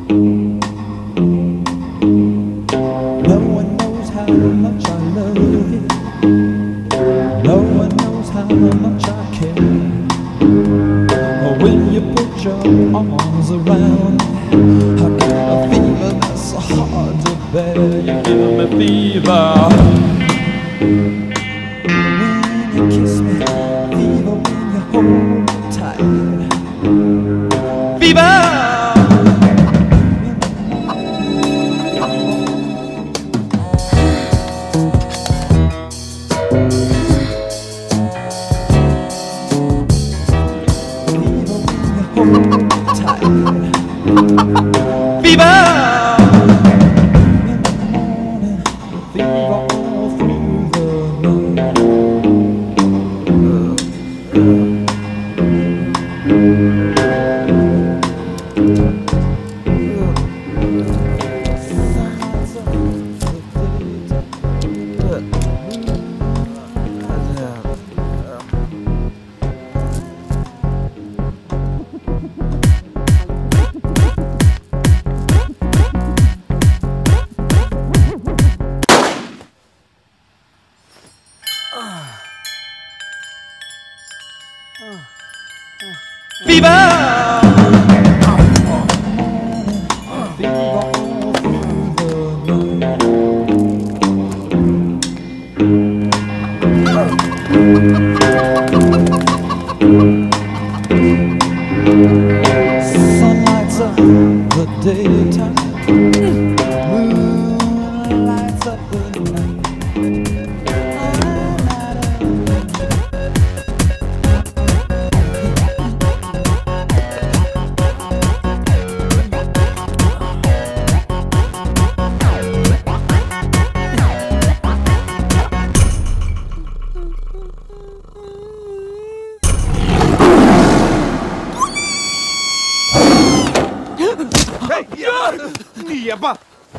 No one knows how much I love you. No one knows how much I care. When you put your arms around me, I get a fever that's so hard to bear. You're giving me fever. When you kiss me, fever when you hold me tight. Fever!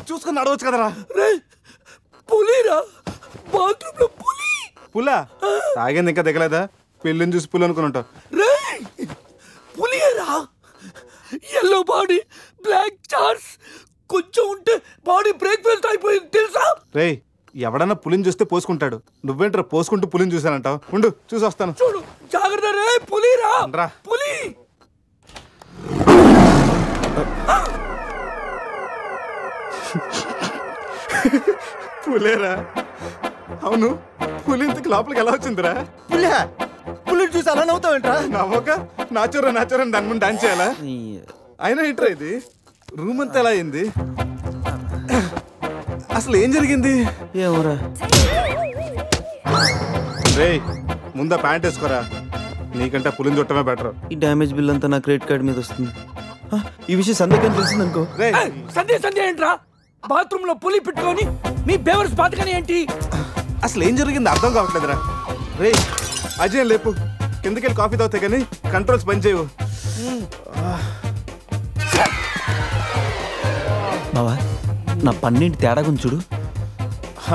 చూసుకుని నడవచ్చు కదరా. పులిరా, bathroom లో పులి. పులా తాగింది ఇంకా దిగలేదా? పెళ్ళిని చూసి పులి అనుకుని ఉంటావు. పులిరా, ఎల్లో బాడీ, బ్లాక్ చార్స్, కొంచెం ఉంటే బాడీ బ్రేక్ఫాస్ట్ అయిపోయింది తెలుసా? రేయ్, ఎవడన్నా పులిని చూస్తే పోసుకుంటాడు. నువ్వేంట్రా పోసుకుంటూ పులిని చూసానంటావు? ఉండు చూసి వస్తాను. చూడు జాగ్రత్త రే, పులిరా, పులి. పులేరా? అవును, పులి ఇంతకు లోపలికి ఎలా వచ్చిందిరా? పులి చూసి అలా నవ్వుతావేంట్రా? నవ్వక నాచురా నాచురా దాని ముందు డాన్స్ చేయాలా? అయినా ఏంట్రా ఇది? రూమ్ అంతా ఎలా అయింది? అసలు ఏం జరిగింది? ఏమోరా. రేయ్, ముందా ప్యాంట్ వేసుకోరా. నీకంటే పులిని చుట్టమే బెటర్. ఈ డ్యామేజ్ బిల్ అంతా నా క్రెడిట్ కార్డ్ మీద వస్తుంది. ఈ విషయం సందేహం తెలిసింది అనుకో. సందేహం ఏంట్రా? బాత్రూమ్ లో పులి పెట్టుకొని మీ బేవర్స్ బాతకని ఏంటి? అసలు ఏం జరిగింది అర్థం కావట్లేదురా. రే అజయ్ లేపు, కిందకెళ్ళి కాఫీ తాగుతాయి కానీ కంట్రోల్స్ పని చేయవు. బావా, నా పన్నెండు తేడా గురించి చూడు.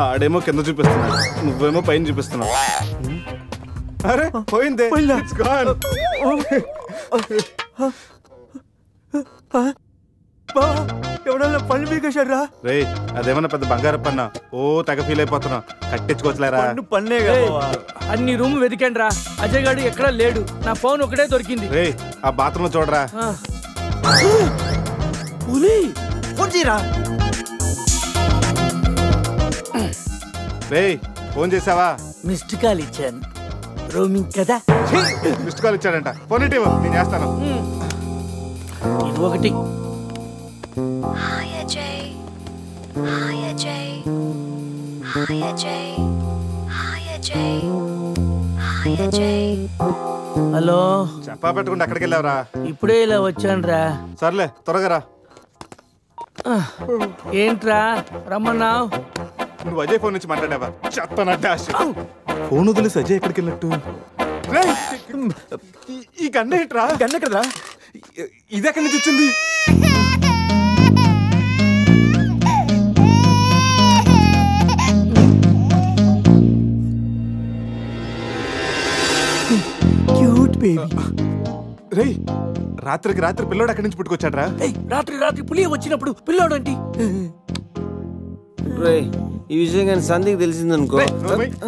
ఆడేమో కింద చూపిస్తున్నాడు, నువ్వేమో పైన చూపిస్తున్నావు. అరే పోయిందే. ఎవడన్నా పళ్ళు పీకేశాడ్రా? రే అదేమన్నా పెద్ద బంగారు పన్నా? ఓ తెగ ఫీల్ అయిపోతున్నా. కట్టించుకోవచ్చులేరా? పన్నే అన్ని రూమ్ వెతికండి రా, అజయ్ గాడు ఎక్కడా లేడు. నా ఫోన్ ఒకటే దొరికింది. రే ఆ బాత్రూమ్ చూడరా. పులి ఫోన్ చేయరా. రే ఫోన్ చేసావా? మిస్డ్ కాల్ ఇచ్చాను, రోమింగ్ కదా. మిస్డ్ కాల్ ఇచ్చాడంట. ఫోన్ ఇటు నేను చేస్తాను. ఇది ఒకటి. Hi Ajay. Hi Ajay. Hi Ajay. Hi Ajay. Hi Ajay. Hello, చెప్పా పెట్టుకుంటే అక్కడికి వెళ్ళావరా? ఇప్పుడే ఇలా వచ్చానురా. సర్లే త్వరగా రా. ఏంట్రా రమ్మన్నావు? నువ్వు అజయ్ ఫోన్ నుంచి మాట్లాడావా? చెప్పనట్టే ఫోన్ వదిలేసి అజయ్ ఎక్కడికి వెళ్ళట్టు? ఈ గన్న ఏంట్రా? గన్న కదరా? ఇది ఎక్కడి నుంచి వచ్చింది? Cute baby. రేయ్ రాత్రికి రాత్రి పిల్లోడు అక్కడి నుంచి పుట్టుకొచ్చాడు రా. రాత్రి పులి వచ్చినప్పుడు పిల్లోడు అంటే ఈ విషయం కానీ సంధ్యకి తెలిసిందనుకో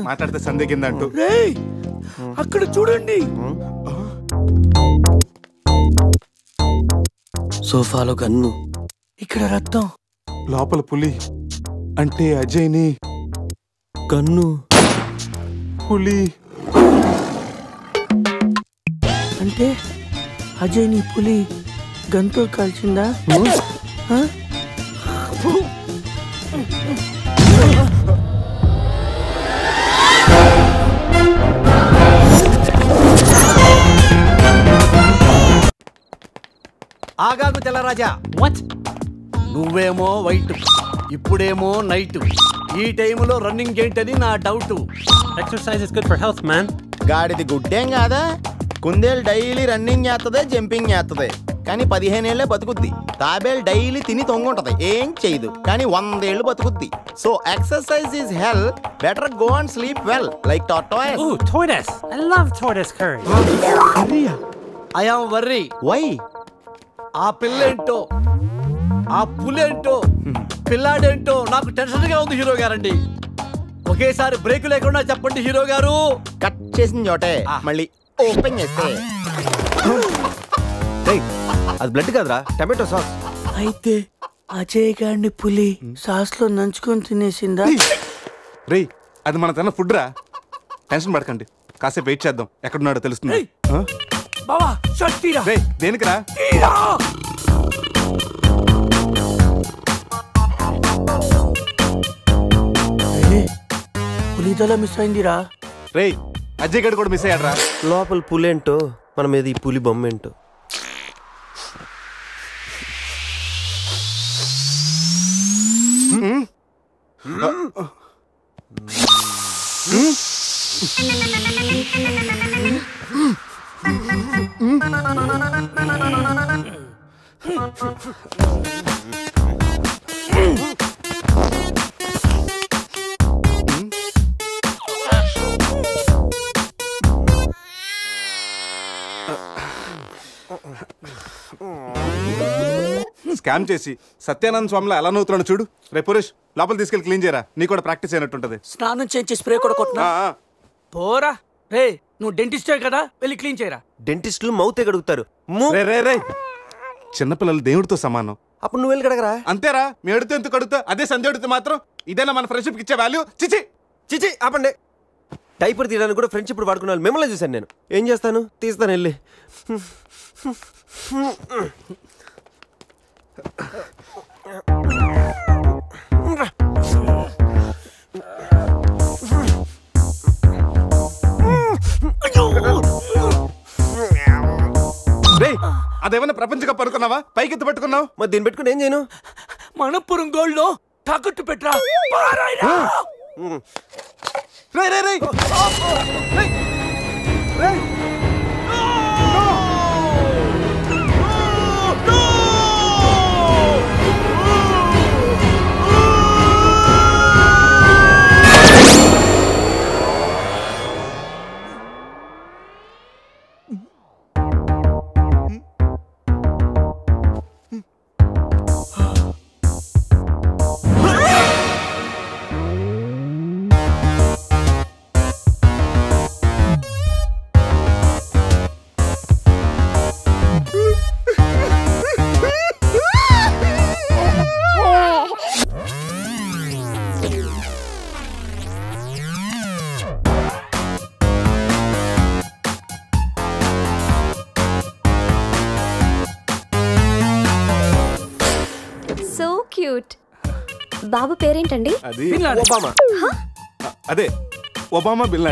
మాట్లాడితే సంధ్య కింద అంటూ. అక్కడ చూడండి, సోఫాలో గన్ను, ఇక్కడ రక్తం, లోపల పులి. అంటే అజయ్ని గన్ను పులి అంటే అజయ్ని పులి గన్తో కాల్చిందా? ఆగాగు తెల్లరాజా. వాట్? నువ్వేమో వైట్, ఇప్పుడేమో నైట్. ఈ టైంలో రన్నింగ్ ఏంటని నా doubt. Exercise is good for health man. గాడిది గుడ్డేం కాదా, కుందేలు డైలీ రన్నింగ్ చేస్తుంది, జంపింగ్ చేస్తుంది, కానీ 15 ఏళ్లే బతుకుద్ది. తాబేలు డైలీ తిని తొంగుంటది, ఏం చేయదు, కానీ 100 ఏళ్ళు బతుకుద్ది. So exercise is hell, better go and sleep well like tortoise. Ooh, tortoise. I love tortoise curry. I am worry. Why? ఆ పిల్లేంటో, ఆ పులేంటో, పిల్లాడేంటో నాకు టెన్షన్ గా ఉంది హీరో గారండి. ఒకేసారి బ్రేక్ లేకుండా చెప్పండి హీరో గారు. కట్ చేసిన చోటే మళ్ళీ ఓపెన్ చేస్తే అది బ్లడ్ కదరా, టమాటో సాస్. అయితే అజయ్ గారిని పులి సాస్ లో నంచుకొని తినేసిందా? రే అది మన తన ఫుడ్ రా, టెన్షన్ పడకండి, కాసేపు వెయిట్ చేద్దాం, ఎక్కడున్నాడో తెలుస్తుంది. బావా షర్ట్ తీరా. రే దేనికి రా? పులిదల మిస్ అయిందిరా. రే అజయ్ గడు కూడా మిస్ అయ్యాడు రా. లోపల పులేంటో మన మీద ఈ పులి బొమ్మ ఏంటో. స్కామ్ చేసి సత్యానంద స్వామిలో ఎలా నవ్వుతున్నాడు చూడు. రే పురేష్ లోపల తీసుకెళ్ళి క్లీన్ చేయరా, నీ కూడా ప్రాక్టీస్ అయినట్టుంటది. స్నానం చేయించి స్ప్రే కూడా కొట్టినా పోరా. రే నువ్వు డెంటిస్టే కదా, వెళ్ళి క్లీన్ చేయరా. డెంటిస్టులు మౌతే కడుగుతారు. రే రే రే చిన్నపిల్లలు దేవుడితో సమానం. అప్పుడు నువ్వు వెళ్ళి కడగరా. అంతేరా, మీ అడితే ఎందుకు కడుగుతా, అదే సంధ్య అడిగితే మాత్రం ఇదేనా మన ఫ్రెండ్షిప్ ఇచ్చే వాల్యూ? చిచి చిచి ఆపండి. డైపర్ తీయడానికి కూడా ఫ్రెండ్షిప్ వాడుకున్న వాళ్ళు మిమ్మల్ని చూశాను నేను. ఏం చేస్తాను, తీస్తాను వెళ్ళి. రే అదేమన్నా ప్రపంచ కప్ అనుకున్నావా, పైకి ఎత్తు పట్టుకున్నావు? మరి దీన్ని పెట్టుకుని ఏం చేయను? మనపురం గోల్డ్ లో తాకట్టు పెట్టరా. రే రే రే రే బాబు పేరేంటండి? అది ఒబామా. అదే ఒబామా బిన్ లాడెన్.